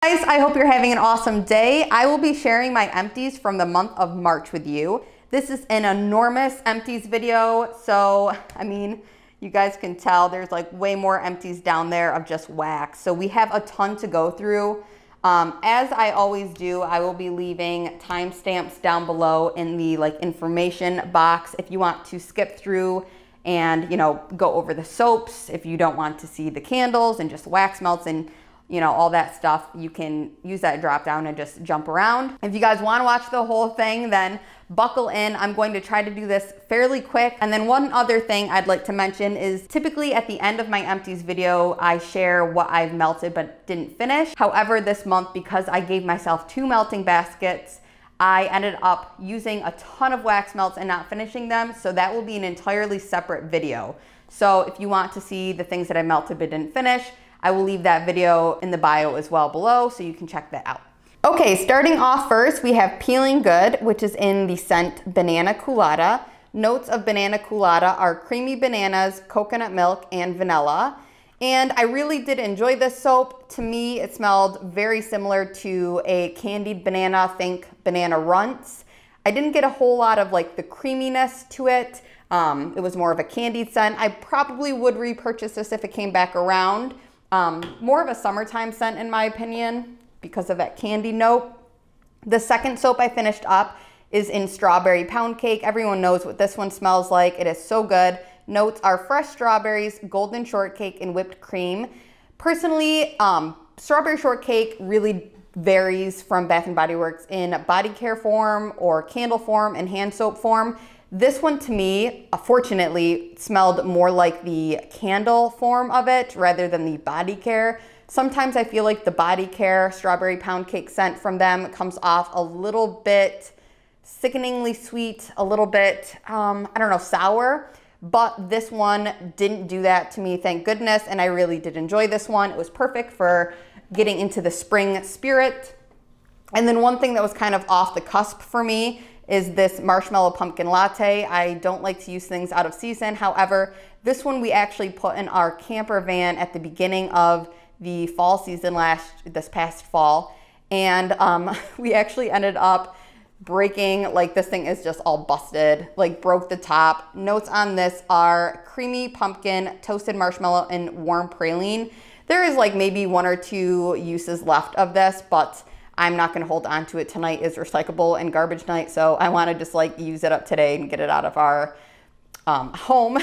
Guys, I hope you're having an awesome day. I will be sharing my empties from the month of March with you. This is an enormous empties video, so I mean, you guys can tell there's like way more empties down there of just wax. So we have a ton to go through. As I always do, I will be leaving timestamps down below in the information box if you want to skip through and go over the soaps. If you don't want to see the candles and just wax melts and all that stuff, you can use that drop down and just jump around. If you guys want to watch the whole thing, then buckle in. I'm going to try to do this fairly quick. And then one other thing I'd like to mention is typically at the end of my empties video, I share what I've melted but didn't finish. However, this month, because I gave myself 2 melting baskets, I ended up using a ton of wax melts and not finishing them. So that will be an entirely separate video. So if you want to see the things that I melted but didn't finish, I will leave that video in the bio as well below, so you can check that out. Okay, starting off first, we have Peeling Good, which is in the scent Banana Colada. Notes of Banana Colada are creamy bananas, coconut milk, and vanilla. And I really did enjoy this soap. To me, it smelled very similar to a candied banana, think Banana Runts. I didn't get a whole lot of the creaminess to it. It was more of a candied scent. I probably would repurchase this if it came back around. More of a summertime scent in my opinion because of that candy note. The second soap I finished up is in Strawberry Pound Cake. Everyone knows what this one smells like. It is so good. Notes are fresh strawberries, golden shortcake, and whipped cream. Personally, strawberry shortcake really varies from Bath & Body Works in body care form or candle form and hand soap form. This one to me, fortunately, smelled more like the candle form of it rather than the body care. Sometimes I feel like the body care Strawberry Pound Cake scent from them comes off a little bit sickeningly sweet, a little bit, I don't know, sour. But this one didn't do that to me, thank goodness, and I really did enjoy this one. It was perfect for getting into the spring spirit. And then one thing that was kind of off the cusp for me is this Marshmallow Pumpkin Latte. I don't like to use things out of season. However, this one we actually put in our camper van at the beginning of the fall season this past fall. And we actually ended up breaking, this thing is just all busted, broke the top. Notes on this are creamy pumpkin, toasted marshmallow, and warm praline. There is maybe 1 or 2 uses left of this, but I'm not gonna hold on to it. Tonight is recyclable and garbage night, so I wanna just use it up today and get it out of our home.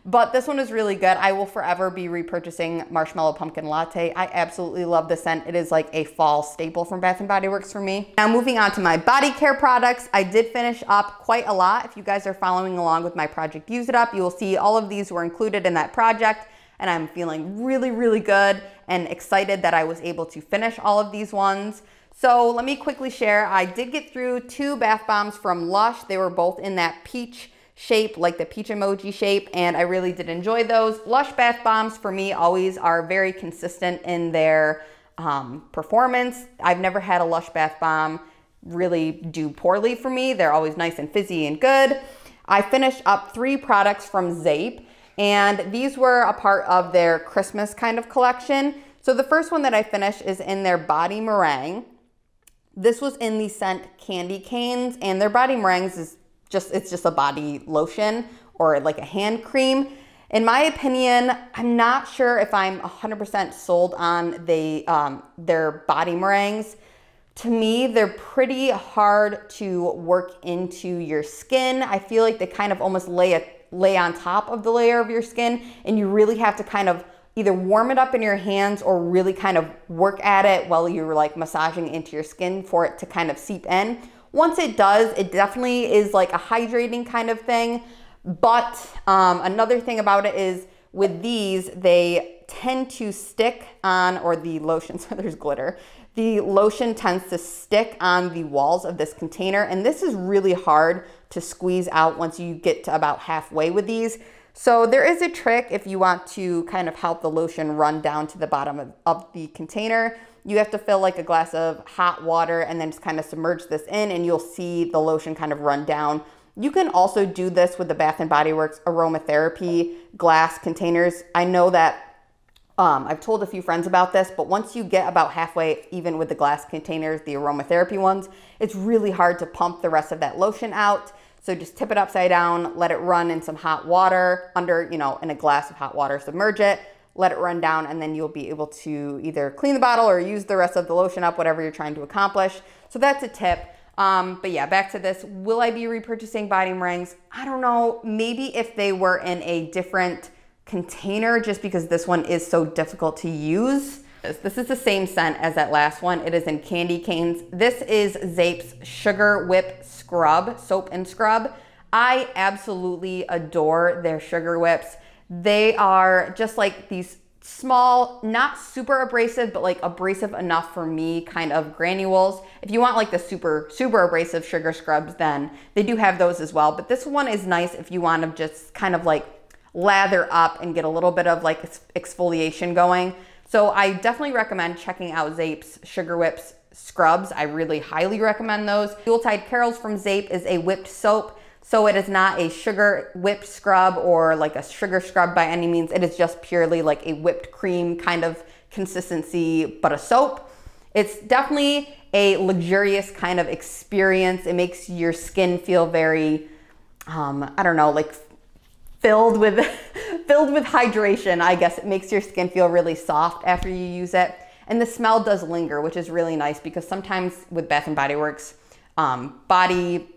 But this one is really good. I will forever be repurchasing Marshmallow Pumpkin Latte. I absolutely love the scent. It is like a fall staple from Bath & Body Works for me. Now moving on to my body care products. I did finish up quite a lot. If you guys are following along with my project Use It Up, you will see all of these were included in that project. And I'm feeling really, really good and excited that I was able to finish all of these ones. So let me quickly share. I did get through 2 bath bombs from Lush. They were both in that peach shape, like the peach emoji shape, and I really did enjoy those. Lush bath bombs for me always are very consistent in their performance. I've never had a Lush bath bomb really do poorly for me. They're always nice and fizzy and good. I finished up 3 products from Zape. And these were a part of their Christmas kind of collection. So the first one that I finished is in their Body Meringue. This was in the scent Candy Canes, and their Body Meringues is it's just a body lotion or a hand cream. In my opinion, I'm not sure if I'm 100% sold on their Body Meringues. To me, they're pretty hard to work into your skin. I feel like they kind of almost lay on top of the layer of your skin, and you really have to kind of either warm it up in your hands or really kind of work at it while you're massaging into your skin for it to kind of seep in. Once it does, it definitely is a hydrating kind of thing. But another thing about it is with these, they tend to stick on, or the lotion, so there's glitter. The lotion tends to stick on the walls of this container, and this is really hard to squeeze out once you get to about halfway with these. So there is a trick if you want to kind of help the lotion run down to the bottom of the container. You have to fill a glass of hot water and then just kind of submerge this in, and you'll see the lotion kind of run down. You can also do this with the Bath & Body Works aromatherapy glass containers. I know that I've told a few friends about this, but once you get about halfway, even with the glass containers, the aromatherapy ones, it's really hard to pump the rest of that lotion out. So just tip it upside down, let it run in some hot water under, you know, in a glass of hot water, submerge it, let it run down, and then you'll be able to either clean the bottle or use the rest of the lotion up, whatever you're trying to accomplish. So that's a tip. But yeah, back to this. Will I be repurchasing body meringues? I don't know. Maybe if they were in a different container, just because this one is so difficult to use. This is the same scent as that last one. It is in candy canes. This is Zape's Sugar Whip Scrub, soap and scrub. I absolutely adore their sugar whips. They are just like these small, not super abrasive, but like abrasive enough for me kind of granules. If you want like the super abrasive sugar scrubs, then they do have those as well. But this one is nice if you want to just kind of like lather up and get a little bit of like exfoliation going. So I definitely recommend checking out Zape's Sugar Whips scrubs. I really highly recommend those. Yuletide Carols from Zape is a whipped soap. So it is not a sugar whipped scrub or like a sugar scrub by any means. It is just purely like a whipped cream kind of consistency, but a soap. It's definitely a luxurious kind of experience. It makes your skin feel very, I don't know, like filled with hydration, I guess. It makes your skin feel really soft after you use it. And the smell does linger, which is really nice because sometimes with Bath & Body Works body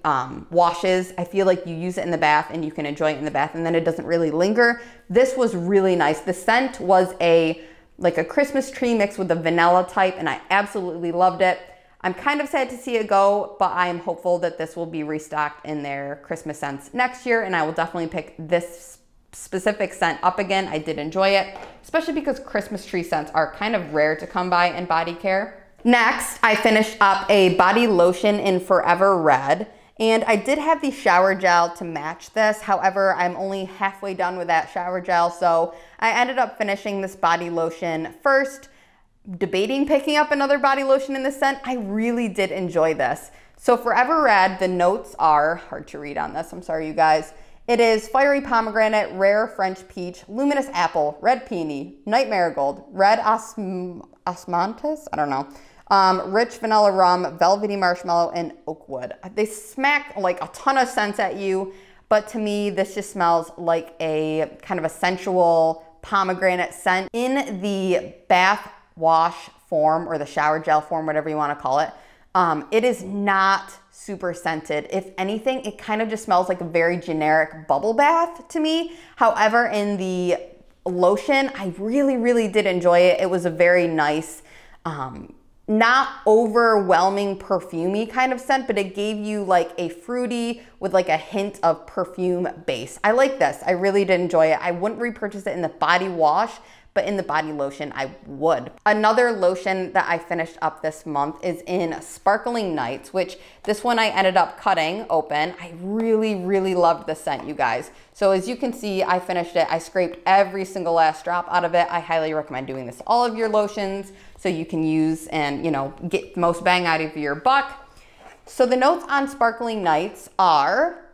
washes, I feel like you use it in the bath and you can enjoy it in the bath and then it doesn't really linger. This was really nice. The scent was like a Christmas tree mixed with a vanilla type, and I absolutely loved it. I'm kind of sad to see it go, but I am hopeful that this will be restocked in their Christmas scents next year, and I will definitely pick this specific scent up again. I did enjoy it, especially because Christmas tree scents are kind of rare to come by in body care. Next, I finished up a body lotion in Forever Red, and I did have the shower gel to match this. However, I'm only halfway done with that shower gel, so I ended up finishing this body lotion first, debating picking up another body lotion in this scent. I really did enjoy this. So Forever Red, the notes are hard to read on this. I'm sorry, you guys. It is fiery pomegranate, rare French peach, luminous apple, red peony, night marigold, red osmanthus, I don't know, rich vanilla rum, velvety marshmallow, and oak wood. They smack like a ton of scents at you, but to me, this just smells like a kind of a sensual pomegranate scent. In the bath wash form or the shower gel form, whatever you want to call it, it is not super scented. If anything, it kind of just smells like a very generic bubble bath to me. However, in the lotion, I really did enjoy it. It was a very nice, not overwhelming perfumey kind of scent, but it gave you like a fruity with like a hint of perfume base. I like this. I really did enjoy it. I wouldn't repurchase it in the body wash, but in the body lotion, I would. Another lotion that I finished up this month is in Sparkling Nights, which this one I ended up cutting open. I really loved the scent, you guys. So as you can see, I finished it. I scraped every single last drop out of it. I highly recommend doing this to all of your lotions so you can use and, you know, get the most bang out of your buck. So the notes on Sparkling Nights are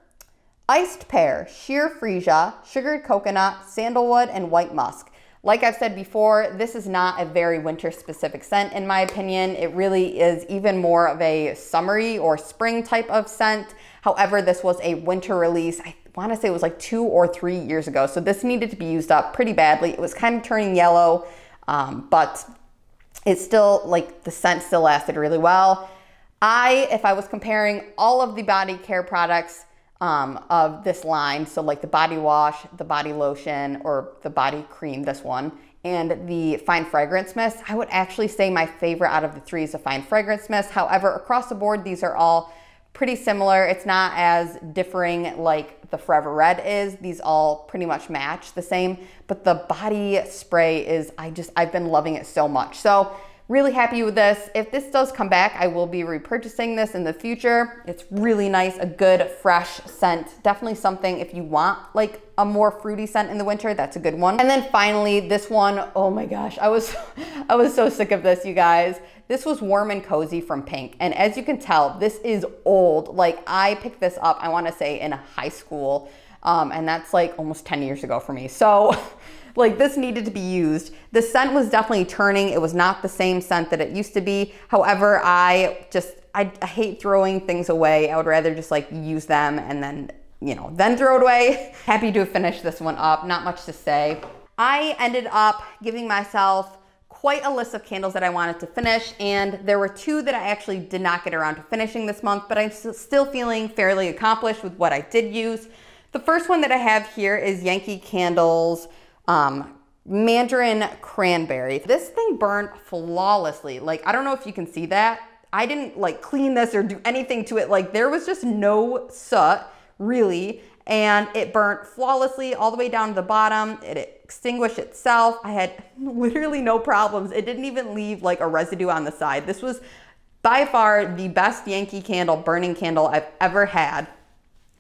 iced pear, sheer freesia, sugared coconut, sandalwood, and white musk. Like I've said before, this is not a very winter specific scent in my opinion. It really is even more of a summery or spring type of scent. However, this was a winter release. I want to say it was like 2 or 3 years ago. So this needed to be used up pretty badly. It was kind of turning yellow, but it's still like the scent still lasted really well. If I was comparing all of the body care products of this line, so like the body wash, the body lotion, or the body cream, this one, and the fine fragrance mist, I would actually say my favorite out of the 3 is the fine fragrance mist. However, across the board, these are all pretty similar. It's not as differing like the Forever Red is. These all pretty much match the same, but the body spray is, I've been loving it so much. So really happy with this. If this does come back, I will be repurchasing this in the future. It's really nice, a good fresh scent. Definitely something if you want like a more fruity scent in the winter, that's a good one. And then finally, this one, oh my gosh, I was so sick of this, you guys. This was Warm and Cozy from Pink. And as you can tell, this is old. Like I picked this up, I wanna say in high school, and that's like almost 10 years ago for me. So Like, this needed to be used. The scent was definitely turning. It was not the same scent that it used to be. However, I hate throwing things away. I would rather just like use them and then, you know, then throw it away. Happy to have finished this one up. Not much to say. I ended up giving myself quite a list of candles that I wanted to finish, and there were two that I actually did not get around to finishing this month, but I'm still feeling fairly accomplished with what I did use. The first one that I have here is Yankee Candle's Mandarin Cranberry. This thing burned flawlessly. Like, I don't know if you can see that. I didn't like clean this or do anything to it. Like, there was just no soot, really, and it burnt flawlessly all the way down to the bottom. It extinguished itself. I had literally no problems. It didn't even leave like a residue on the side. This was by far the best Yankee Candle burning candle I've ever had.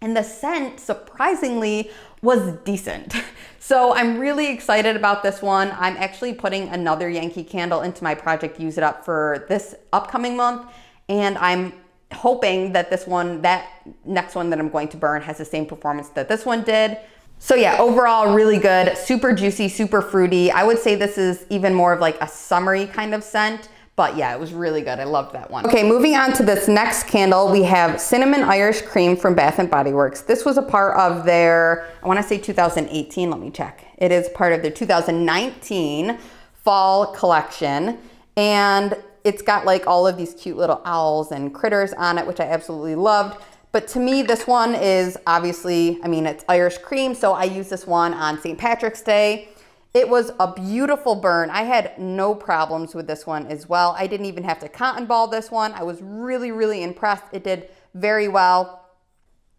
And the scent, surprisingly, was decent. So I'm really excited about this one. I'm actually putting another Yankee Candle into my project Use It Up for this upcoming month. And I'm hoping that that next one that I'm going to burn has the same performance that this one did. So yeah, overall really good, super juicy, super fruity. I would say this is even more of like a summery kind of scent, but yeah, it was really good. I loved that one. Okay, moving on to this next candle, we have Cinnamon Irish Cream from Bath & Body Works. This was a part of their, I wanna say 2018, let me check. It is part of their 2019 fall collection, and it's got like all of these cute little owls and critters on it, which I absolutely loved. But to me, this one is obviously, I mean, it's Irish cream, so I used this one on St. Patrick's Day. It was a beautiful burn. I had no problems with this one as well. I didn't even have to cotton ball this one. I was really, really impressed. It did very well.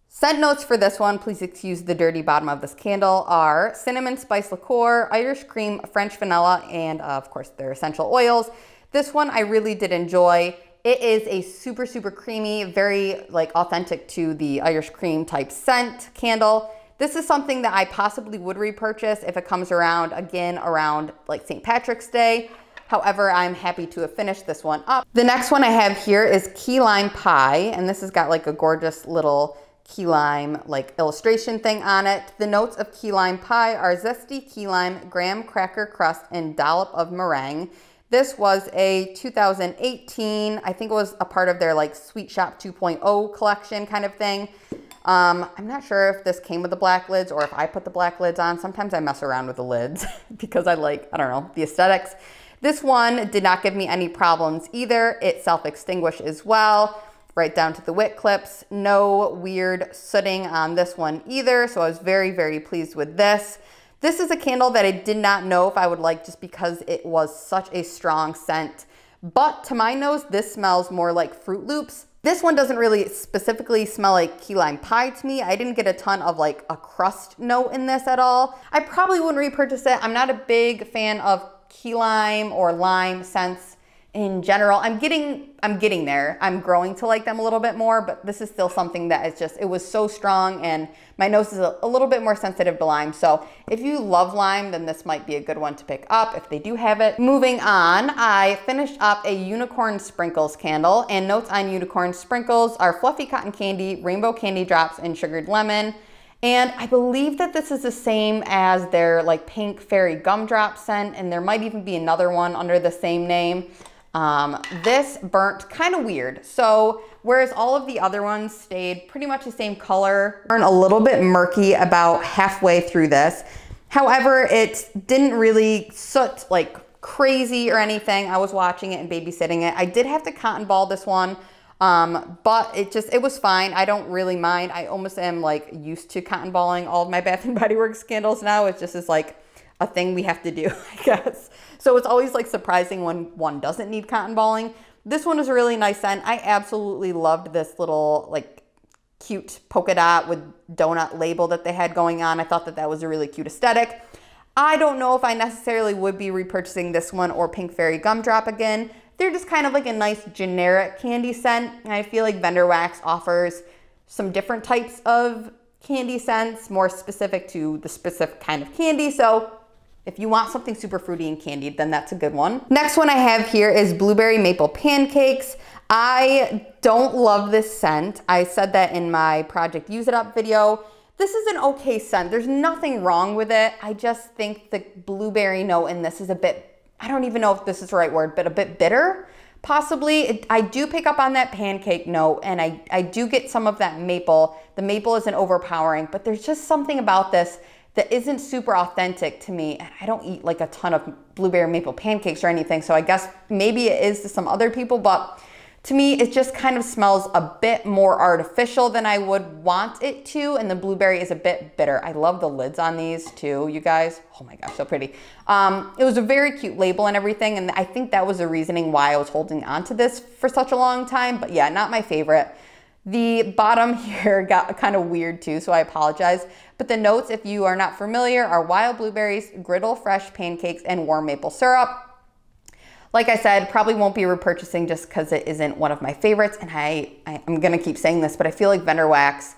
Scent notes for this one, please excuse the dirty bottom of this candle, are cinnamon spice liqueur, Irish cream, French vanilla, and of course their essential oils. This one I really did enjoy. It is a super, super creamy, very like authentic to the Irish cream type scent candle. This is something that I possibly would repurchase if it comes around again around like St. Patrick's Day. However, I'm happy to have finished this one up. The next one I have here is Key Lime Pie, and this has got like a gorgeous little key lime like illustration thing on it. The notes of Key Lime Pie are zesty key lime, graham cracker crust, and dollop of meringue. This was a 2018, I think it was a part of their like Sweet Shop 2.0 collection kind of thing. I'm not sure if this came with the black lids or if I put the black lids on. Sometimes I mess around with the lids because I like, I don't know, the aesthetics. This one did not give me any problems either. It self-extinguished as well, right down to the wick clips. No weird sooting on this one either, so I was very, very pleased with this. This is a candle that I did not know if I would like just because it was such a strong scent. But to my nose, this smells more like Fruit Loops. This one doesn't really specifically smell like key lime pie to me. I didn't get a ton of like a crust note in this at all. I probably wouldn't repurchase it. I'm not a big fan of key lime or lime scents in general. I'm getting there. I'm growing to like them a little bit more, but this is still something that is just, it was so strong and my nose is a little bit more sensitive to lime. So if you love lime, then this might be a good one to pick up if they do have it. Moving on, I finished up a Unicorn Sprinkles candle, and notes on Unicorn Sprinkles are fluffy cotton candy, rainbow candy drops, and sugared lemon. And I believe that this is the same as their like pink fairy gumdrop scent, and there might even be another one under the same name. This burnt kind of weird. So whereas all of the other ones stayed pretty much the same color, burned a little bit murky about halfway through this. However, it didn't really soot like crazy or anything. I was watching it and babysitting it. I did have to cotton ball this one, but it was fine. I don't really mind. I almost am like used to cotton balling all of my Bath & Body Works candles now. It's just like a thing we have to do, I guess. So it's always like surprising when one doesn't need cotton balling. This one is a really nice scent. I absolutely loved this little like cute polka dot with donut label that they had going on. I thought that that was a really cute aesthetic. I don't know if I necessarily would be repurchasing this one or Pink Fairy Gumdrop again. They're just kind of like a nice generic candy scent. And I feel like Vendor Wax offers some different types of candy scents, more specific to the specific kind of candy. So if you want something super fruity and candied, then that's a good one. Next one I have here is Blueberry Maple Pancakes. I don't love this scent. I said that in my Project Use It Up video. this is an okay scent. There's nothing wrong with it. I just think the blueberry note in this is a bit, I don't even know if this is the right word, but a bit bitter, possibly. I do pick up on that pancake note, and I do get some of that maple. The maple isn't overpowering, but there's just something about this that isn't super authentic to me. I don't eat like a ton of blueberry maple pancakes or anything, so I guess maybe it is to some other people, but to me, it just kind of smells a bit more artificial than I would want it to, and the blueberry is a bit bitter. I love the lids on these too, you guys. Oh my gosh, so pretty. It was a very cute label and everything, and I think that was the reasoning why I was holding on to this for such a long time, but yeah, not my favorite. The bottom here got kind of weird too, so I apologize. But the notes, if you are not familiar, are wild blueberries, griddle fresh pancakes, and warm maple syrup. Like I said, probably won't be repurchasing just because it isn't one of my favorites. And I'm gonna keep saying this, but I feel like Vendor Wax,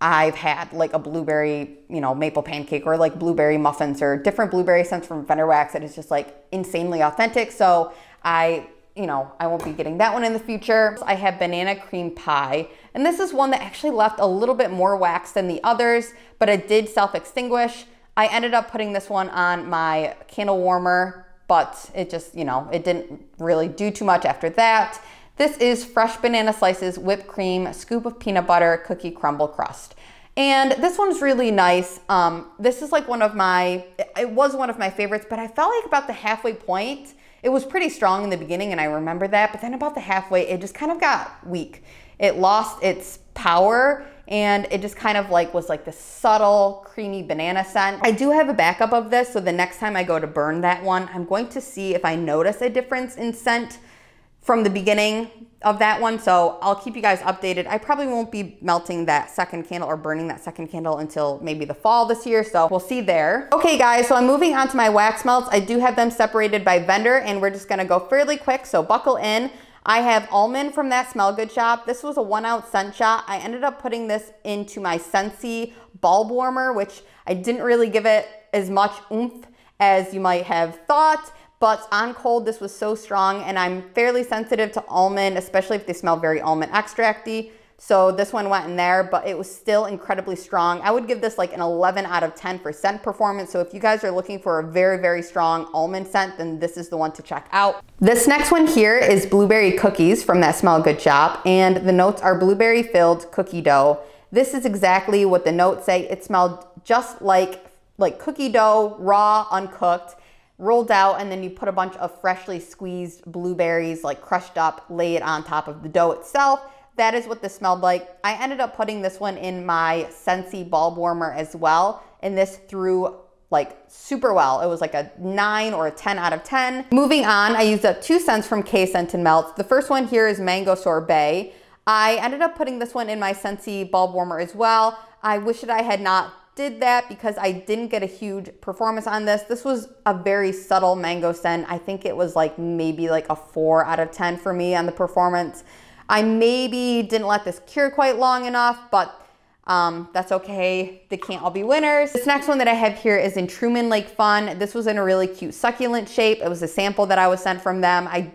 I've had like a blueberry, maple pancake or like blueberry muffins or different blueberry scents from Vendor Wax that is just like insanely authentic. So I won't be getting that one in the future. I have banana cream pie, and this is one that actually left a little bit more wax than the others, but it did self-extinguish. I ended up putting this one on my candle warmer, but it just, it didn't really do too much after that. This is fresh banana slices, whipped cream, scoop of peanut butter, cookie crumble crust. And this one's really nice. This is like it was one of my favorites, but I felt like about the halfway point, it was pretty strong in the beginning, and I remember that, but then about the halfway, it just kind of got weak. It lost its power, and it just kind of was like this subtle, creamy banana scent. I do have a backup of this, so the next time I go to burn that one, I'm going to see if I notice a difference in scent from the beginning of that one, so I'll keep you guys updated. I probably won't be melting that second candle or burning that second candle until maybe the fall this year, so we'll see there. Okay guys, so I'm moving on to my wax melts. I do have them separated by vendor, and we're just gonna go fairly quick, so buckle in. I have almond from that Smell Good shop. This was a 1 ounce scent shot. I ended up putting this into my Scentsy bulb warmer, which I didn't really give it as much oomph as you might have thought. But on cold, this was so strong, and I'm fairly sensitive to almond, especially if they smell very almond extracty. So this one went in there, but it was still incredibly strong. I would give this like an 11 out of 10 for scent performance. So if you guys are looking for a very, very strong almond scent, then this is the one to check out. This next one here is blueberry cookies from that Smell Good shop, and the notes are blueberry filled cookie dough. This is exactly what the notes say. It smelled just like cookie dough, raw, uncooked, rolled out, and then you put a bunch of freshly squeezed blueberries, like crushed up, lay it on top of the dough itself. That is what this smelled like. I ended up putting this one in my Scentsy bulb warmer as well, and this threw like super well. It was like a 9 or a 10 out of 10. Moving on, I used up 2 scents from K Scent and Melts. The first one here is Mango Sorbet. I ended up putting this one in my Scentsy bulb warmer as well. I wish that I had not did that because I didn't get a huge performance on this. This was a very subtle mango scent. I think it was like maybe like a 4 out of 10 for me on the performance. I maybe didn't let this cure quite long enough, but that's okay. They can't all be winners. This next one that I have here is in Truman Lake Fun. This was in a really cute succulent shape. It was a sample that I was sent from them. I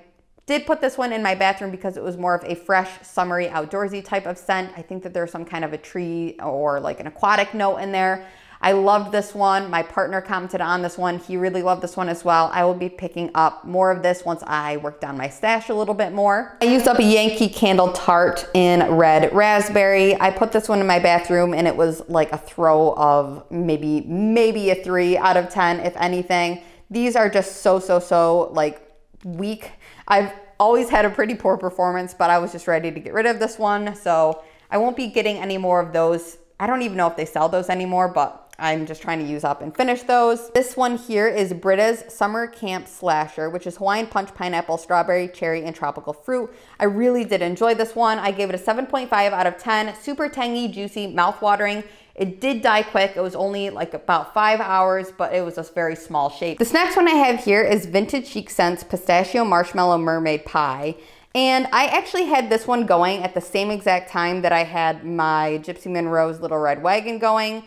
did put this one in my bathroom because it was more of a fresh, summery, outdoorsy type of scent. I think that there's some kind of a tree or like an aquatic note in there. I loved this one. My partner commented on this one. He really loved this one as well. I will be picking up more of this once I work down my stash a little bit more. I used up a Yankee Candle Tart in Red Raspberry. I put this one in my bathroom, and it was like a throw of maybe a 3 out of 10, if anything. These are just so like weak. I've always had a pretty poor performance, but I was just ready to get rid of this one, so I won't be getting any more of those. I don't even know if they sell those anymore, but I'm just trying to use up and finish those. This one here is Britta's Summer Camp Slasher, which is Hawaiian Punch, Pineapple, Strawberry, Cherry, and Tropical Fruit. I really did enjoy this one. I gave it a 7.5 out of 10. Super tangy, juicy, mouth-watering. It did die quick. It was only like about 5 hours, but it was a very small shape. This next one I have here is Vintage Chic Scents Pistachio Marshmallow Mermaid Pie. And I actually had this one going at the same exact time that I had my Gypsy Monroe's Little Red Wagon going.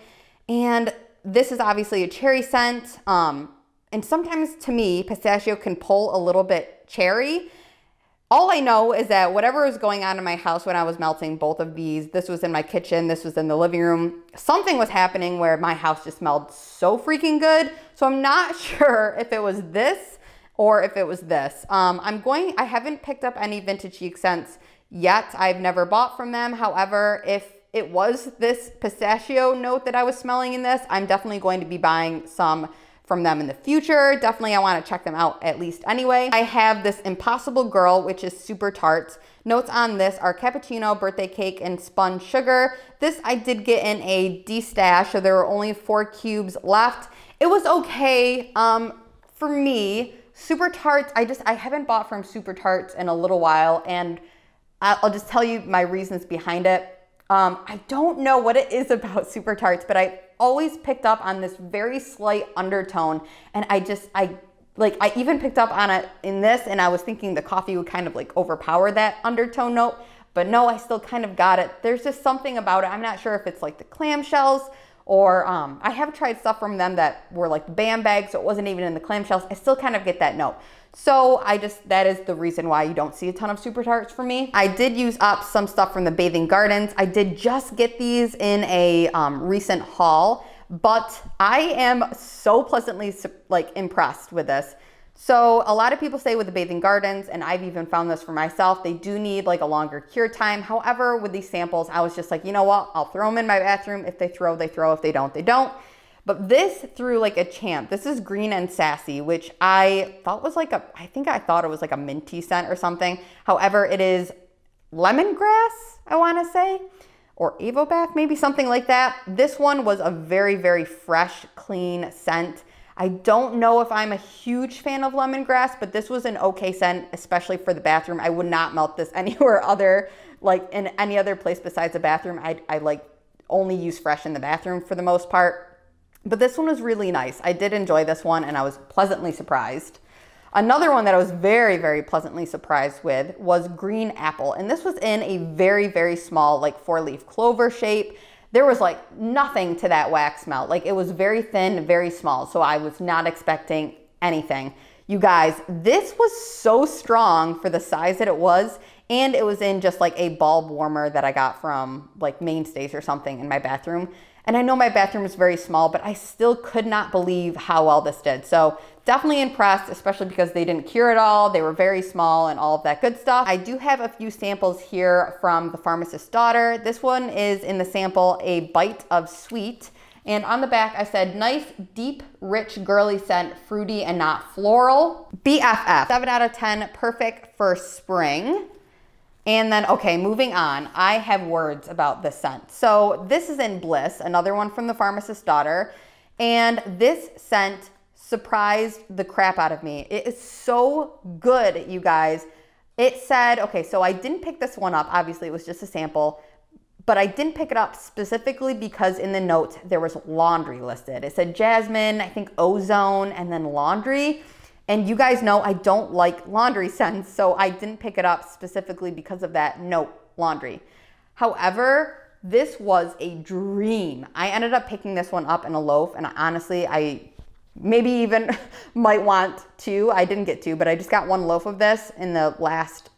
And this is obviously a cherry scent. And sometimes to me, pistachio can pull a little bit cherry. All I know is that whatever was going on in my house when I was melting both of these, this was in my kitchen, this was in the living room, something was happening where my house just smelled so freaking good. So I'm not sure if it was this or if it was this. I haven't picked up any vintage chic scents yet. I've never bought from them. However, if it was this pistachio note that I was smelling in this, I'm definitely going to be buying some from them in the future. Definitely I want to check them out at least anyway. I have this Impossible Girl, which is super tart. Notes on this are cappuccino, birthday cake, and spun sugar. This I did get in a de-stash, so there were only 4 cubes left. It was okay. For me, super tarts, I haven't bought from super tarts in a little while, and I'll just tell you my reasons behind it. I don't know what it is about super tarts, but I always picked up on this very slight undertone, and I even picked up on it in this, and I was thinking the coffee would kind of like overpower that undertone note, but no, I still kind of got it. There's just something about it. I'm not sure if it's like the clamshells, or I have tried stuff from them that were like the BAM bags, so it wasn't even in the clamshells. I still kind of get that note. So that is the reason why you don't see a ton of super tarts for me. I did use up some stuff from the Bathing Gardens. I did just get these in a recent haul, but I am so pleasantly impressed with this. So a lot of people say with the Bathing Gardens, and I've even found this for myself, they do need like a longer cure time. However, with these samples, I was just like, you know what? I'll throw them in my bathroom. If they throw, they throw. If they don't, they don't. But this threw like a champ. This is Green and Sassy, which I thought was like I thought it was like a minty scent or something. However, it is lemongrass, I want to say, or Avobath, maybe something like that. This one was a very, very fresh, clean scent. I don't know if I'm a huge fan of lemongrass, but this was an okay scent, especially for the bathroom. I would not melt this anywhere other, like in any other place besides the bathroom. I like only use fresh in the bathroom for the most part. But this one was really nice. I did enjoy this one, and I was pleasantly surprised. Another one that I was very, very pleasantly surprised with was Green Apple. And this was in a very, very small, like 4-leaf clover shape. There was like nothing to that wax smell. Like it was very thin, very small. So I was not expecting anything. You guys, this was so strong for the size that it was. And it was in just like a bulb warmer that I got from like Mainstays or something in my bathroom. And I know my bathroom is very small, but I still could not believe how well this did. So definitely impressed, especially because they didn't cure it all. They were very small and all of that good stuff. I do have a few samples here from The Pharmacist's Daughter. This one is in the sample, A Bite of Sweet. And on the back, I said, nice, deep, rich, girly scent, fruity and not floral. BFF, 7 out of 10, perfect for spring. And then, okay, moving on, I have words about this scent. So this is in Bliss, another one from The Pharmacist's Daughter. And this scent surprised the crap out of me. It is so good, you guys. It said, okay, so I didn't pick this one up. Obviously, it was just a sample. But I didn't pick it up specifically because in the notes, there was laundry listed. It said jasmine, I think ozone, and then laundry. And you guys know I don't like laundry scents, so I didn't pick it up specifically because of that note, laundry. However, this was a dream. I ended up picking this one up in a loaf, and honestly, I maybe even might want 2. I didn't get 2, but I just got 1 loaf of this in the last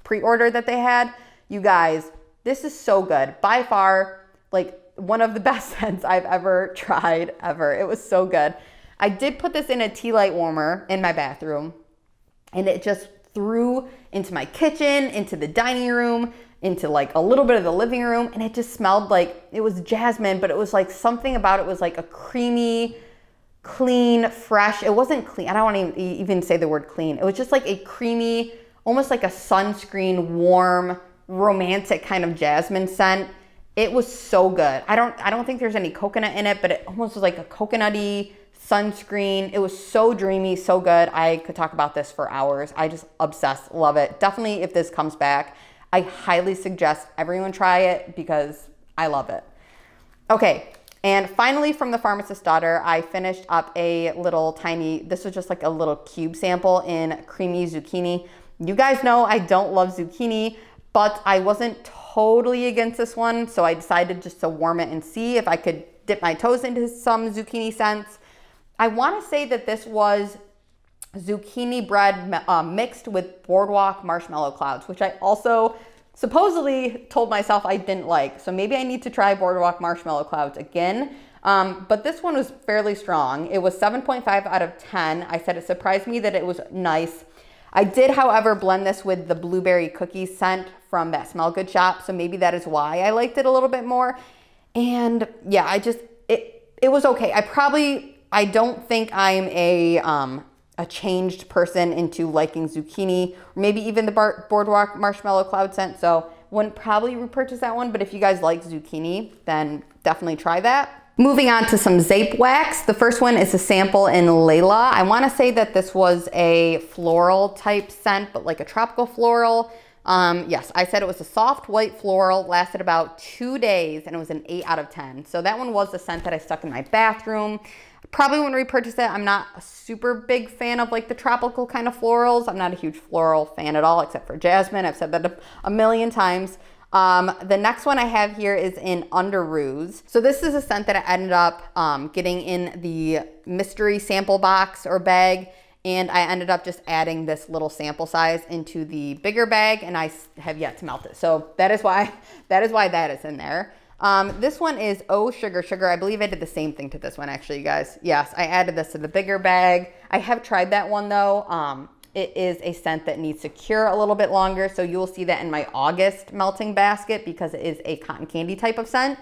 pre-order that they had. You guys, this is so good. By far, like one of the best scents I've ever tried, ever. It was so good. I did put this in a tea light warmer in my bathroom, and it just threw into my kitchen, into the dining room, into like a little bit of the living room, and it just smelled like, it was jasmine, but it was like something about it was like a creamy, clean, fresh. It wasn't clean. I don't want to even say the word clean. It was just like a creamy, almost like a sunscreen, warm, romantic kind of jasmine scent. It was so good. I don't think there's any coconut in it, but it almost was like a coconutty sunscreen. It was so dreamy, so good. I could talk about this for hours. I just obsessed, love it. Definitely if this comes back, I highly suggest everyone try it because I love it. Okay, and finally from The Pharmacist's Daughter, I finished up a little tiny, this was just like a little cube sample in Creamy Zucchini. You guys know I don't love zucchini, but I wasn't totally against this one, so I decided just to warm it and see if I could dip my toes into some zucchini scents. I want to say that this was zucchini bread mixed with boardwalk marshmallow clouds, which I also supposedly told myself I didn't like. So maybe I need to try boardwalk marshmallow clouds again. But this one was fairly strong. It was 7.5 out of 10. I said it surprised me that it was nice. I did, however, blend this with the blueberry cookie scent from that Smell Good shop. So maybe that is why I liked it a little bit more. And yeah, it was okay. I don't think I'm a changed person into liking zucchini, or maybe even the boardwalk marshmallow cloud scent. So wouldn't probably repurchase that one. But if you guys like zucchini, then definitely try that. Moving on to some Zape wax. The first one is a sample in Layla. I want to say that this was a floral type scent, but like a tropical floral. Yes, I said it was a soft white floral, lasted about 2 days, and it was an 8 out of 10. So that one was the scent that I stuck in my bathroom. Probably wouldn't repurchase it. I'm not a super big fan of like the tropical kind of florals. I'm not a huge floral fan at all, except for jasmine. I've said that a million times. The next one I have here is in Underoos. So this is a scent that I ended up getting in the mystery sample box or bag, and I ended up just adding this little sample size into the bigger bag, and I have yet to melt it. So that is why that is in there. This one is Oh Sugar Sugar. I believe I did the same thing to this one actually, you guys. Yes, I added this to the bigger bag. I have tried that one though. It is a scent that needs to cure a little bit longer, so you will see that in my August melting basket because it is a cotton candy type of scent.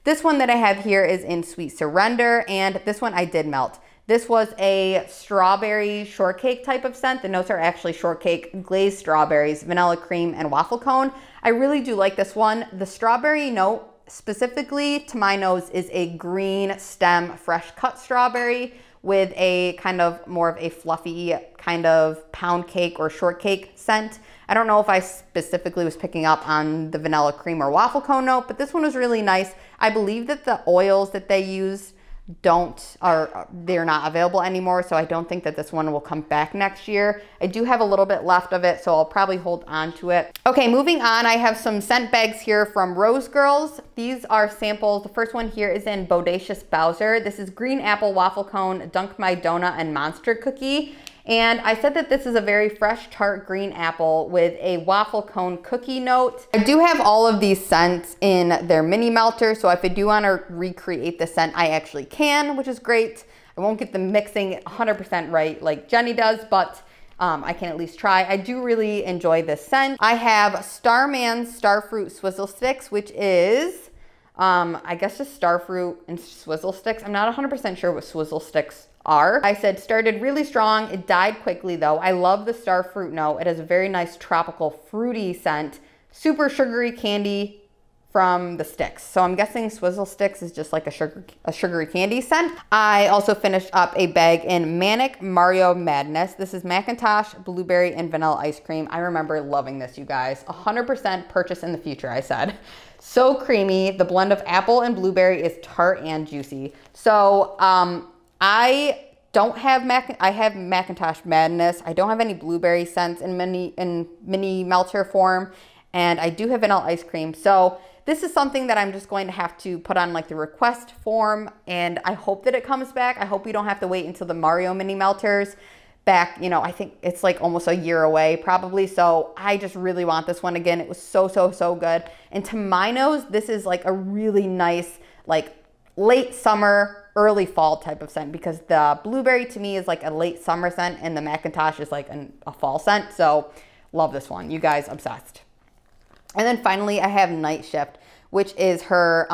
This one that I have here is in Sweet Surrender, and this one I did melt. This was a strawberry shortcake type of scent. The notes are actually shortcake, glazed strawberries, vanilla cream, and waffle cone. I really do like this one. The strawberry note, specifically to my nose, is a green stem fresh cut strawberry with a kind of more of a fluffy kind of pound cake or shortcake scent. I don't know if I specifically was picking up on the vanilla cream or waffle cone note, but this one was really nice. I believe that the oils that they use they're not available anymore, so I don't think that this one will come back next year. I do have a little bit left of it, so I'll probably hold on to it. Okay, moving on, I have some scent bags here from Rose Girls. These are samples. The first one here is in Bodacious Bowser. This is green apple waffle cone, Dunk My Donut, and monster cookie. And I said that this is a very fresh tart green apple with a waffle cone cookie note. I do have all of these scents in their mini melter, so if I do want to recreate the scent, I actually can, which is great. I won't get the mixing 100% right like Jenny does, but I can at least try. I do really enjoy this scent. I have Starman's Starfruit Swizzle Sticks, which is, I guess just starfruit and swizzle sticks. I'm not 100% sure what swizzle sticks are. I said started really strong. It died quickly though. I love the starfruit note. It has a very nice tropical fruity scent. Super sugary candy from the sticks. So I'm guessing swizzle sticks is just like a sugary candy scent. I also finished up a bag in Manic Mario Madness. This is Macintosh, blueberry, and vanilla ice cream. I remember loving this, you guys. 100% purchase in the future, I said. So creamy. The blend of apple and blueberry is tart and juicy. So I have Macintosh Madness. I don't have any blueberry scents in mini melter form, and I do have vanilla ice cream. So this is something that I'm just going to have to put on like the request form, and I hope that it comes back. I hope we don't have to wait until the Mario mini melters back. You know, I think it's like almost a year away probably. So I just really want this one again. It was so good. And to my nose, this is like a really nice, like late summer, early fall type of scent, because the blueberry to me is like a late summer scent and the Macintosh is like a fall scent. So love this one, you guys, obsessed. And then finally I have Night Shift, which is her,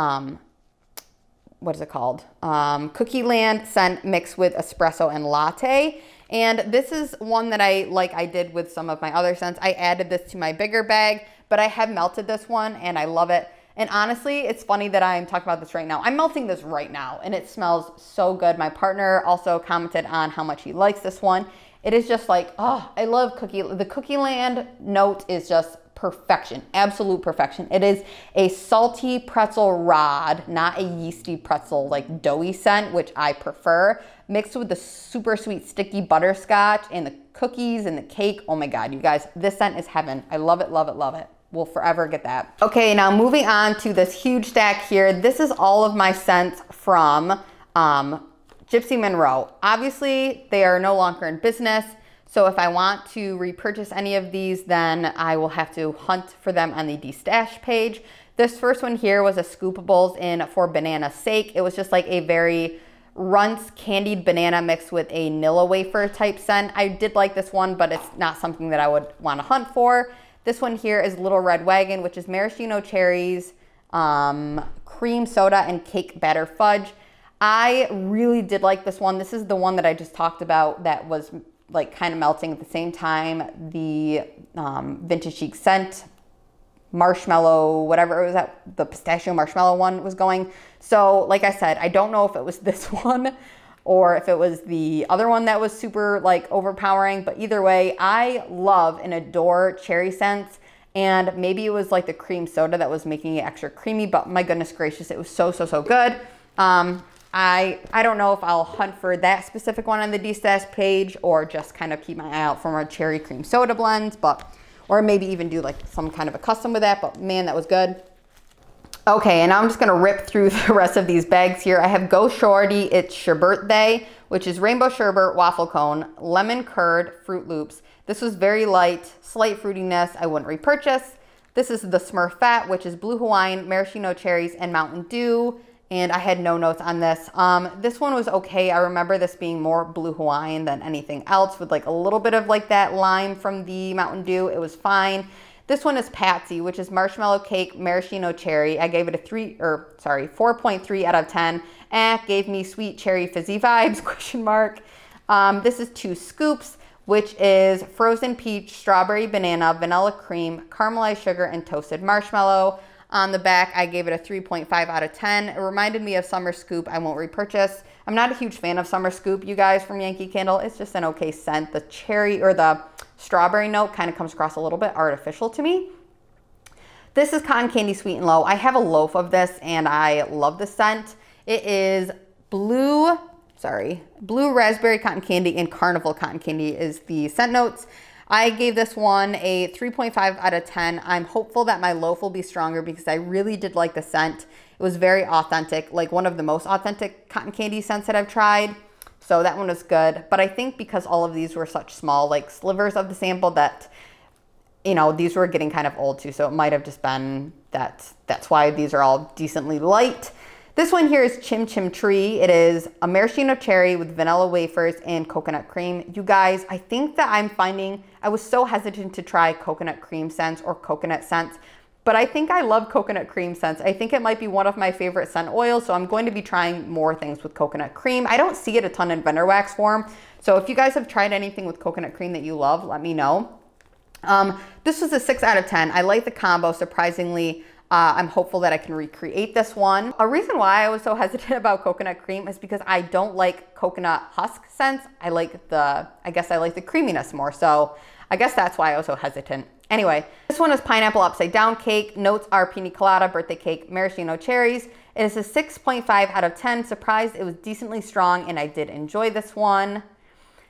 what is it called? Cookie Land scent mixed with espresso and latte. And this is one that I did with some of my other scents. I added this to my bigger bag, but I have melted this one and I love it. And honestly, it's funny that I'm talking about this right now. I'm melting this right now and it smells so good. My partner also commented on how much he likes this one. It is just like, oh, I love the Cookie Land note is just perfection, absolute perfection. It is a salty pretzel rod, not a yeasty pretzel, like doughy scent, which I prefer, mixed with the super sweet sticky butterscotch and the cookies and the cake. Oh my God, you guys, this scent is heaven. I love it, love it, love it. We'll forever get that. Okay, now moving on to this huge stack here. This is all of my scents from Gypsy Monroe. Obviously, they are no longer in business. So if I want to repurchase any of these, then I will have to hunt for them on the destash page. This first one here was a Scoopables in For Banana's Sake. It was just like a very Runts candied banana mixed with a Nilla wafer type scent. I did like this one, but it's not something that I would want to hunt for. This one here is Little Red Wagon, which is maraschino cherries, cream soda, and cake batter fudge. I really did like this one. This is the one that I just talked about that was like kind of melting at the same time. The Vintage Chic scent, marshmallow, whatever it was, that the pistachio marshmallow one was going. So like I said, I don't know if it was this one or if it was the other one that was super like overpowering, but either way, I love and adore cherry scents, and maybe it was like the cream soda that was making it extra creamy, but my goodness gracious, it was so good. I don't know if I'll hunt for that specific one on the destash page or just kind of keep my eye out for more cherry cream soda blends, or maybe even do like some kind of a custom with that, but man, that was good. Okay, and I'm just gonna rip through the rest of these bags here. I have Go Shorty, It's Your Birthday, which is rainbow sherbet, waffle cone, lemon curd, Fruit Loops. This was very light, slight fruitiness, I wouldn't repurchase. This is the Smurfette, which is blue Hawaiian, maraschino cherries, and Mountain Dew. And I had no notes on this. This one was okay. I remember this being more blue Hawaiian than anything else, with like a little bit of like that lime from the Mountain Dew. It was fine. This one is Patsy, which is marshmallow cake, maraschino cherry. I gave it a 4.3 out of 10. Gave me sweet cherry fizzy vibes, question mark. This is Two Scoops, which is frozen peach, strawberry banana, vanilla cream, caramelized sugar, and toasted marshmallow. On the back, I gave it a 3.5 out of 10. It reminded me of Summer Scoop. I won't repurchase. I'm not a huge fan of Summer Scoop, you guys, from Yankee Candle. It's just an okay scent. The cherry or the strawberry note kind of comes across a little bit artificial to me. This is Cotton Candy Sweet and Low. I have a loaf of this and I love the scent. It is blue raspberry cotton candy and carnival cotton candy is the scent notes. I gave this one a 3.5 out of 10. I'm hopeful that my loaf will be stronger because I really did like the scent. It was very authentic, like one of the most authentic cotton candy scents that I've tried. So that one was good. But I think because all of these were such small like slivers of the sample that, you know, these were getting kind of old too. So it might have just been that's why these are all decently light. This one here is Chim Chim Tree. It is a maraschino cherry with vanilla wafers and coconut cream. You guys, I think that I'm finding, I was so hesitant to try coconut cream scents or coconut scents, but I think I love coconut cream scents. I think it might be one of my favorite scent oils, so I'm going to be trying more things with coconut cream. I don't see it a ton in vendor wax form, so if you guys have tried anything with coconut cream that you love, let me know. This was a 6 out of 10. I like the combo, surprisingly. I'm hopeful that I can recreate this one. A reason why I was so hesitant about coconut cream is because I don't like coconut husk scents. I guess I like the creaminess more. So I guess that's why I was so hesitant. Anyway, this one is pineapple upside down cake. Notes are pina colada, birthday cake, maraschino cherries. It is a 6.5 out of 10. Surprised it was decently strong and I did enjoy this one.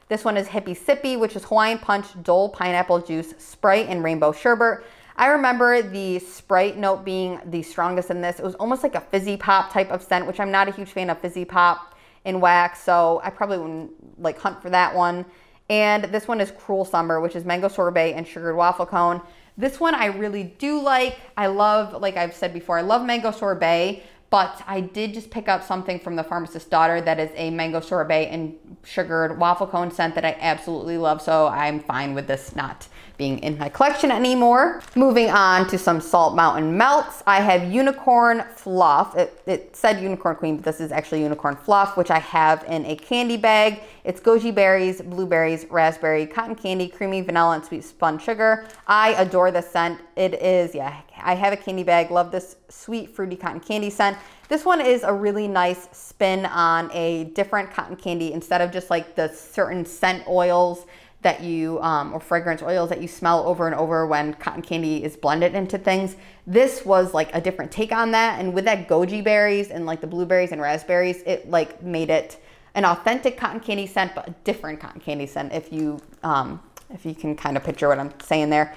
This one is Hippie Sippy, which is Hawaiian Punch, Dole pineapple juice, Sprite, and rainbow sherbet. I remember the Sprite note being the strongest in this. It was almost like a fizzy pop type of scent, which I'm not a huge fan of fizzy pop in wax, so I probably wouldn't like hunt for that one. And this one is Cruel Summer, which is mango sorbet and sugared waffle cone. This one I really do like. I love, like I've said before, I love mango sorbet, but I did just pick up something from the Pharmacist's Daughter that is a mango sorbet and sugared waffle cone scent that I absolutely love, so I'm fine with this not being in my collection anymore. Moving on to some Salt Mountain Melts. I have Unicorn Fluff. It said Unicorn Queen, but this is actually Unicorn Fluff, which I have in a candy bag. It's goji berries, blueberries, raspberry, cotton candy, creamy vanilla, and sweet spun sugar. I adore this scent. It is, yeah, I have a candy bag. Love this sweet, fruity cotton candy scent. This one is a really nice spin on a different cotton candy instead of just like the certain scent oils that you, or fragrance oils that you smell over and over when cotton candy is blended into things. This was like a different take on that. And with that goji berries and like the blueberries and raspberries, it like made it an authentic cotton candy scent, but a different cotton candy scent if you can kind of picture what I'm saying there.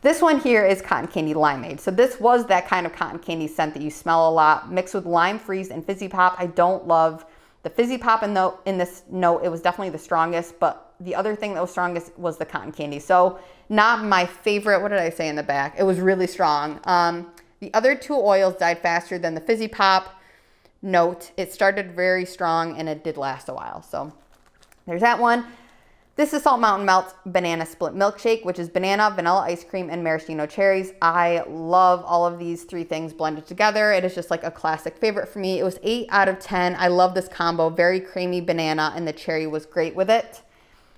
This one here is Cotton Candy Limeade. So this was that kind of cotton candy scent that you smell a lot, mixed with lime freeze and fizzy pop. I don't love The fizzy pop in this note, it was definitely the strongest, but the other thing that was strongest was the cotton candy. So not my favorite. What did I say in the back? It was really strong. The other two oils died faster than the fizzy pop note. It started very strong and it did last a while. So there's that one. This is Salt Mountain Melt's Banana Split Milkshake, which is banana, vanilla ice cream, and maraschino cherries. I love all of these three things blended together. It is just like a classic favorite for me. It was 8 out of 10. I love this combo. Very creamy banana, and the cherry was great with it.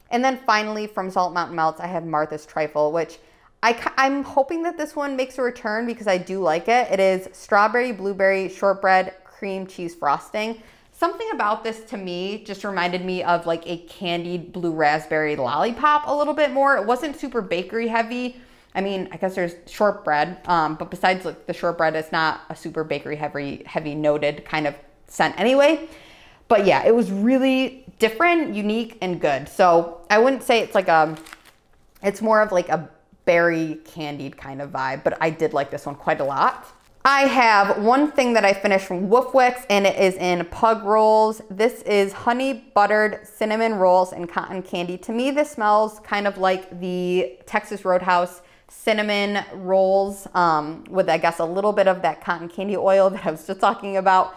And then finally, from Salt Mountain Melts, I have Martha's Trifle, which I'm hoping that this one makes a return because I do like it. It is strawberry, blueberry, shortbread, cream cheese frosting. Something about this to me just reminded me of like a candied blue raspberry lollipop a little bit more. It wasn't super bakery heavy. I mean, I guess there's shortbread, but besides like the shortbread, it's not a super bakery heavy noted kind of scent anyway. But yeah, it was really different, unique, and good. So I wouldn't say it's like it's more of like a berry candied kind of vibe, but I did like this one quite a lot. I have one thing that I finished from Wicks, and it is in Pug Rolls. This is honey buttered cinnamon rolls and cotton candy. To me, this smells kind of like the Texas Roadhouse cinnamon rolls with, I guess, a little bit of that cotton candy oil that I was just talking about.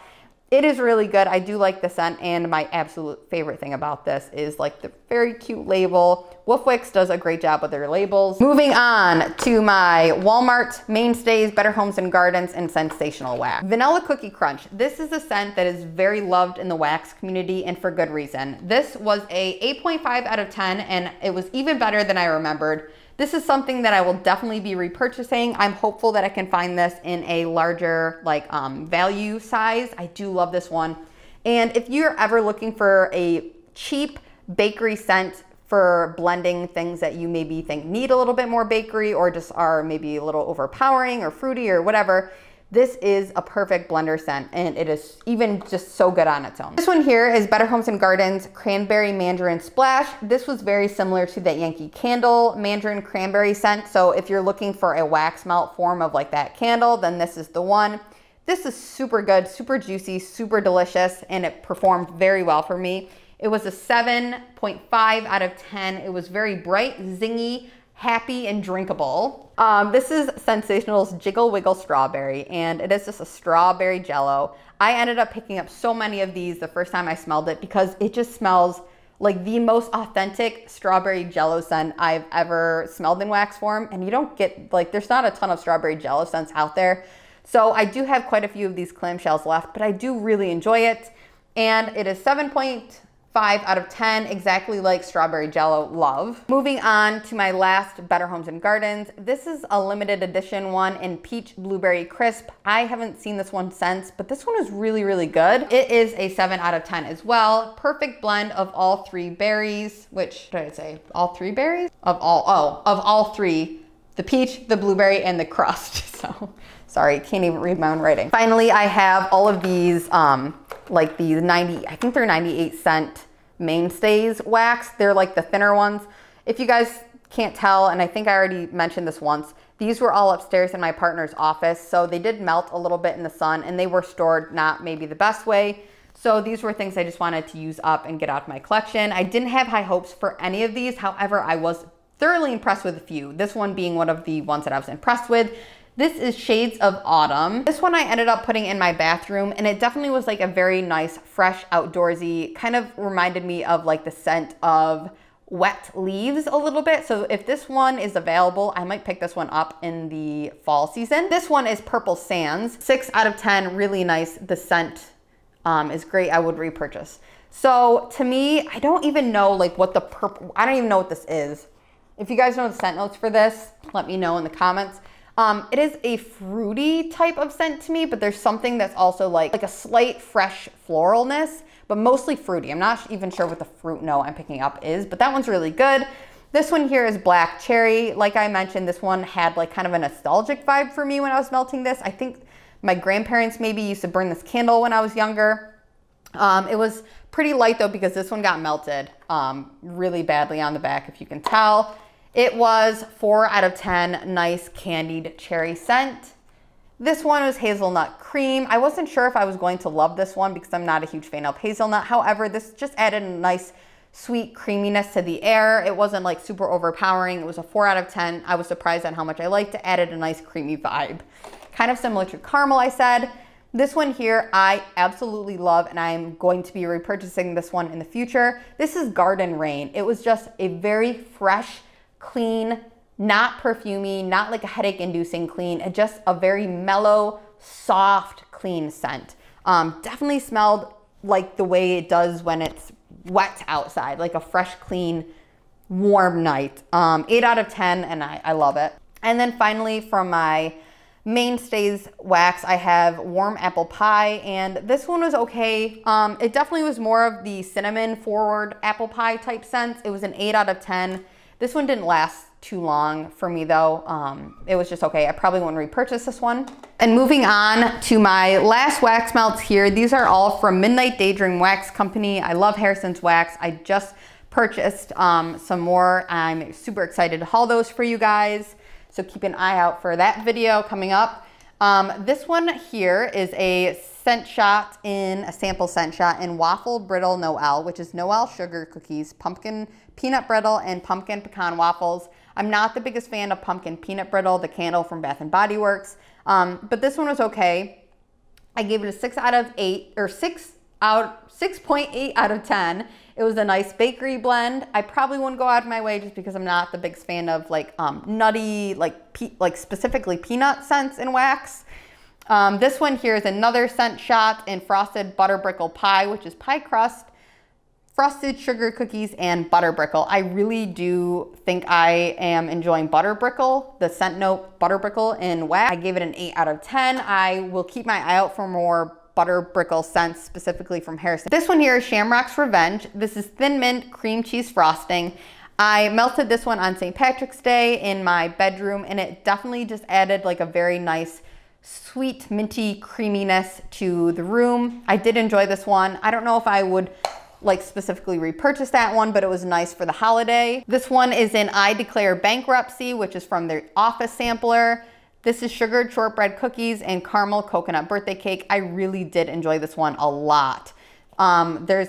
It is really good. I do like the scent, and my absolute favorite thing about this is like the very cute label. Wicks does a great job with their labels. Moving on to my Walmart mainstays, Better Homes and Gardens, and Sensational Wax. Vanilla Cookie Crunch. This is a scent that is very loved in the wax community, and for good reason. This was a 8.5 out of 10, and it was even better than I remembered. This is something that I will definitely be repurchasing. I'm hopeful that I can find this in a larger like value size. I do love this one. And if you're ever looking for a cheap bakery scent for blending things that you maybe think need a little bit more bakery or just are maybe a little overpowering or fruity or whatever, this is a perfect blender scent, and it is even just so good on its own. This one here is Better Homes and Gardens Cranberry Mandarin Splash. This was very similar to that Yankee Candle Mandarin Cranberry scent. So if you're looking for a wax melt form of like that candle, then this is the one. This is super good, super juicy, super delicious, and it performed very well for me. It was a 7.5 out of 10. It was very bright, zingy, happy, and drinkable. This is Sensational's Jiggle Wiggle Strawberry, and it is just a strawberry jello. I ended up picking up so many of these the first time I smelled it because it just smells like the most authentic strawberry jello scent I've ever smelled in wax form. And you don't get, like, there's not a ton of strawberry jello scents out there. So I do have quite a few of these clamshells left, but I do really enjoy it. And it is 7.5 out of 10, exactly like Strawberry Jello love. Moving on to my last Better Homes and Gardens. This is a limited edition one in Peach Blueberry Crisp. I haven't seen this one since, but this one is really, really good. It is a 7 out of 10 as well. Perfect blend of all three berries, which, did I say all three berries? Of all three, the peach, the blueberry, and the crust. So, sorry, can't even read my own writing. Finally, I have all of these, like these 90, I think they're 98 cent mainstays wax. They're like the thinner ones. If you guys can't tell, and I think I already mentioned this once, these were all upstairs in my partner's office. So they did melt a little bit in the sun, and they were stored not maybe the best way. So these were things I just wanted to use up and get out of my collection. I didn't have high hopes for any of these. However, I was thoroughly impressed with a few. This one being one of the ones that I was impressed with. This is Shades of Autumn. This one I ended up putting in my bathroom, and it definitely was like a very nice, fresh, outdoorsy, kind of reminded me of like the scent of wet leaves a little bit. So if this one is available, I might pick this one up in the fall season. This one is Purple Sands, 6 out of 10, really nice. The scent is great. I would repurchase. So to me, I don't even know like what the purple, I don't even know what this is. If you guys know the scent notes for this, let me know in the comments. It is a fruity type of scent to me, but there's something that's also like a slight fresh floralness, but mostly fruity. I'm not even sure what the fruit note I'm picking up is, but that one's really good. This one here is Black Cherry. Like I mentioned, this one had like kind of a nostalgic vibe for me when I was melting this. I think my grandparents maybe used to burn this candle when I was younger. It was pretty light though, because this one got melted really badly on the back, if you can tell. It was 4 out of 10, nice candied cherry scent. This one was hazelnut cream. I wasn't sure if I was going to love this one because I'm not a huge fan of hazelnut. However, this just added a nice sweet creaminess to the air. It wasn't like super overpowering. It was a 4 out of 10. I was surprised at how much I liked it. Added a nice creamy vibe. Kind of similar to caramel, I said. This one here, I absolutely love, and I'm going to be repurchasing this one in the future. This is Garden Rain. It was just a very fresh, clean, not perfumey, not like a headache-inducing clean. It just a very mellow, soft, clean scent. Definitely smelled like the way it does when it's wet outside, like a fresh, clean, warm night. 8 out of 10, and I love it. And then finally, from my mainstays wax, I have warm apple pie, and this one was okay. It definitely was more of the cinnamon forward apple pie type scent. It was an 8 out of 10. This one didn't last too long for me though. It was just okay. I probably won't repurchase this one. And moving on to my last wax melts here. These are all from Midnight Daydream Wax Company. I love Harrison's wax. I just purchased some more. I'm super excited to haul those for you guys. So keep an eye out for that video coming up. This one here is a scent shot a sample scent shot in Waffle Brittle Noel, which is Noel sugar cookies, pumpkin peanut brittle, and pumpkin pecan waffles. I'm not the biggest fan of pumpkin peanut brittle, the candle from Bath & Body Works, but this one was okay. I gave it a 6 out of 8, or 6.8 out of 10. It was a nice bakery blend. I probably wouldn't go out of my way just because I'm not the biggest fan of like nutty, like specifically peanut scents in wax. This one here is another scent shot in Frosted Butterbrickle Pie, which is pie crust, frosted sugar cookies, and butterbrickle. I really do think I am enjoying butterbrickle, the scent note butterbrickle in wax. I gave it an 8 out of 10. I will keep my eye out for more butterbrickle scents, specifically from Harrison. This one here is Shamrock's Revenge. This is thin mint cream cheese frosting. I melted this one on St. Patrick's Day in my bedroom, and it definitely just added like a very nice sweet minty creaminess to the room. I did enjoy this one. I don't know if I would like specifically repurchase that one, but it was nice for the holiday. This one is in I Declare Bankruptcy, which is from their Office sampler. This is sugared shortbread cookies and caramel coconut birthday cake. I really did enjoy this one a lot. There's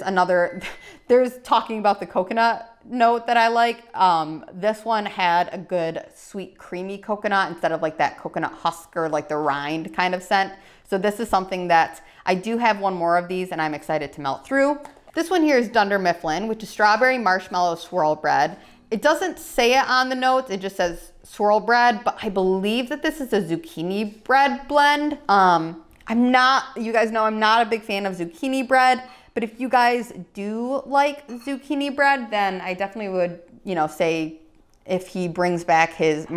talking about the coconut note that I like. This one had a good sweet creamy coconut instead of like that coconut husk or like the rind kind of scent. So this is something that I do have one more of these and I'm excited to melt through. This one here is Dunder Mifflin, which is strawberry marshmallow swirl bread. It doesn't say it on the notes, it just says swirl bread, but I believe that this is a zucchini bread blend. You guys know I'm not a big fan of zucchini bread, but if you guys do like zucchini bread, then I definitely would, say if he brings back his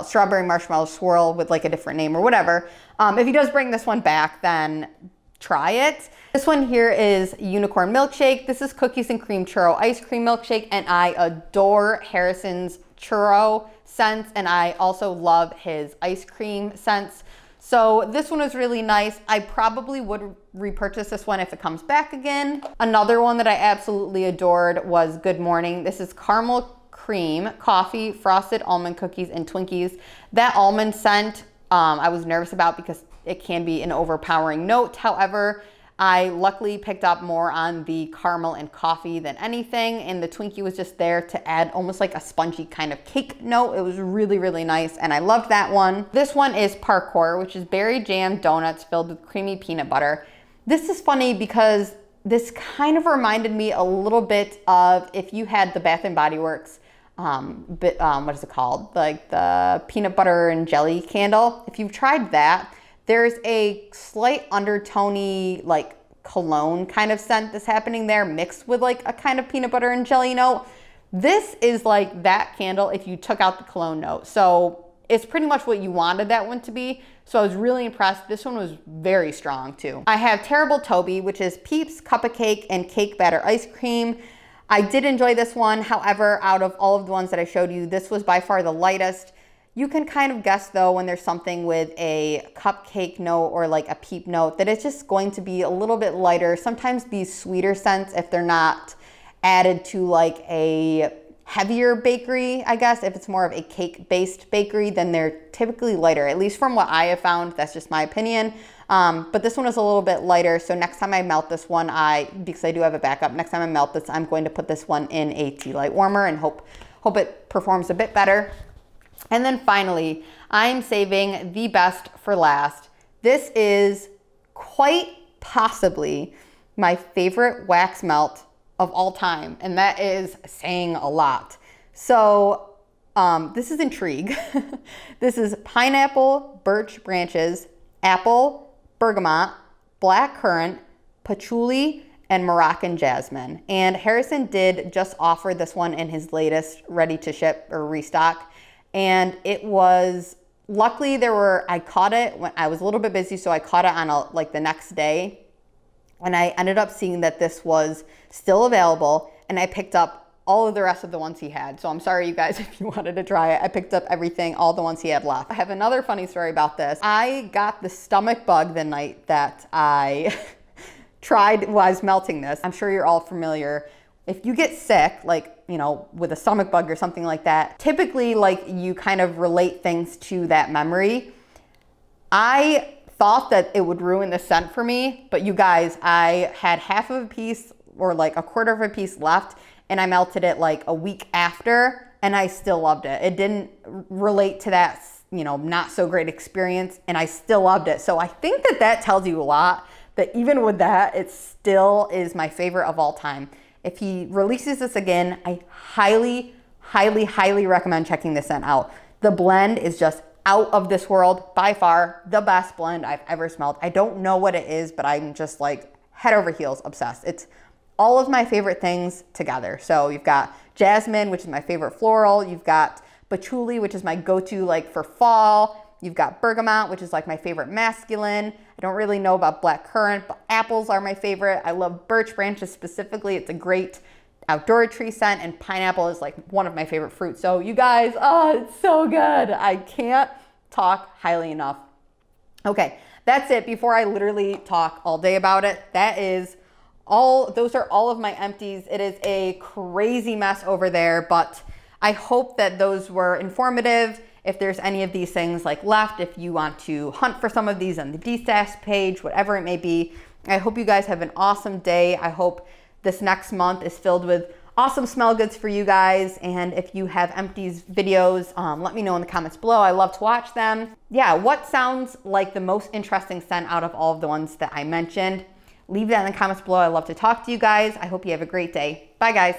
strawberry marshmallow swirl with like a different name or whatever. If he does bring this one back, then try it. This one here is Unicorn Milkshake. This is cookies and cream churro ice cream milkshake, and I adore Harrison's churro scents, and I also love his ice cream scents. So this one was really nice. I probably would repurchase this one if it comes back again. Another one that I absolutely adored was Good Morning. This is caramel cream, coffee, frosted almond cookies, and Twinkies. That almond scent, I was nervous about because it can be an overpowering note. However, I luckily picked up more on the caramel and coffee than anything, and the Twinkie was just there to add almost like a spongy kind of cake note. It was really, really nice, and I loved that one. This one is Parkour, which is berry jam donuts filled with creamy peanut butter. This is funny because this kind of reminded me a little bit of if you had the Bath & Body Works, what is it called? Like the peanut butter and jelly candle. If you've tried that, there's a slight undertone-y like cologne kind of scent that's happening there mixed with like a kind of peanut butter and jelly note. This is like that candle if you took out the cologne note. So it's pretty much what you wanted that one to be. So I was really impressed. This one was very strong too. I have Terrible Toby, which is Peeps, Cup of Cake, and Cake Batter Ice Cream. I did enjoy this one. However, out of all of the ones that I showed you, this was by far the lightest. You can kind of guess though when there's something with a cupcake note or like a peep note that it's just going to be a little bit lighter. Sometimes these sweeter scents, if they're not added to like a heavier bakery, I guess. If it's more of a cake-based bakery, then they're typically lighter, at least from what I have found. That's just my opinion. But this one is a little bit lighter. So next time I melt this one, because I do have a backup, next time I melt this, I'm going to put this one in a tea light warmer and hope it performs a bit better. And then finally, I'm saving the best for last. This is quite possibly my favorite wax melt of all time, and that is saying a lot. So this is intrigue. This is pineapple, birch branches, apple, bergamot, black currant, patchouli, and Moroccan jasmine. And Harrison did just offer this one in his latest ready to ship or restock. And it was, luckily I caught it when I was a little bit busy, so I caught it on like the next day. And I ended up seeing that this was still available, and I picked up all of the rest of the ones he had. So I'm sorry, you guys, if you wanted to try it. I picked up everything, all the ones he had left. I have another funny story about this. I got the stomach bug the night that I was melting this. I'm sure you're all familiar. If you get sick, like, you know, with a stomach bug or something like that, typically like you kind of relate things to that memory. I thought that it would ruin the scent for me, but you guys, I had half of a piece or like a quarter of a piece left, and I melted it like a week after, and I still loved it. It didn't relate to that, you know, not so great experience, and I still loved it. So I think that that tells you a lot, that even with that, it still is my favorite of all time. If he releases this again, I highly, highly, highly recommend checking this scent out. The blend is just out of this world, by far the best blend I've ever smelled. I don't know what it is, but I'm just like head over heels obsessed. It's all of my favorite things together. So you've got jasmine, which is my favorite floral. You've got patchouli, which is my go-to like for fall. You've got bergamot, which is like my favorite masculine. I don't really know about black currant, but apples are my favorite. I love birch branches specifically. It's a great outdoor tree scent, and pineapple is like one of my favorite fruits. So you guys, oh, it's so good. I can't talk highly enough. Okay, that's it. Before I literally talk all day about it, those are all of my empties. It is a crazy mess over there, but I hope that those were informative. If there's any of these things like left, if you want to hunt for some of these on the DStash page, whatever it may be, I hope you guys have an awesome day. I hope this next month is filled with awesome smell goods for you guys. And if you have empties videos, let me know in the comments below. I love to watch them. Yeah, what sounds like the most interesting scent out of all of the ones that I mentioned? Leave that in the comments below. I love to talk to you guys. I hope you have a great day. Bye, guys.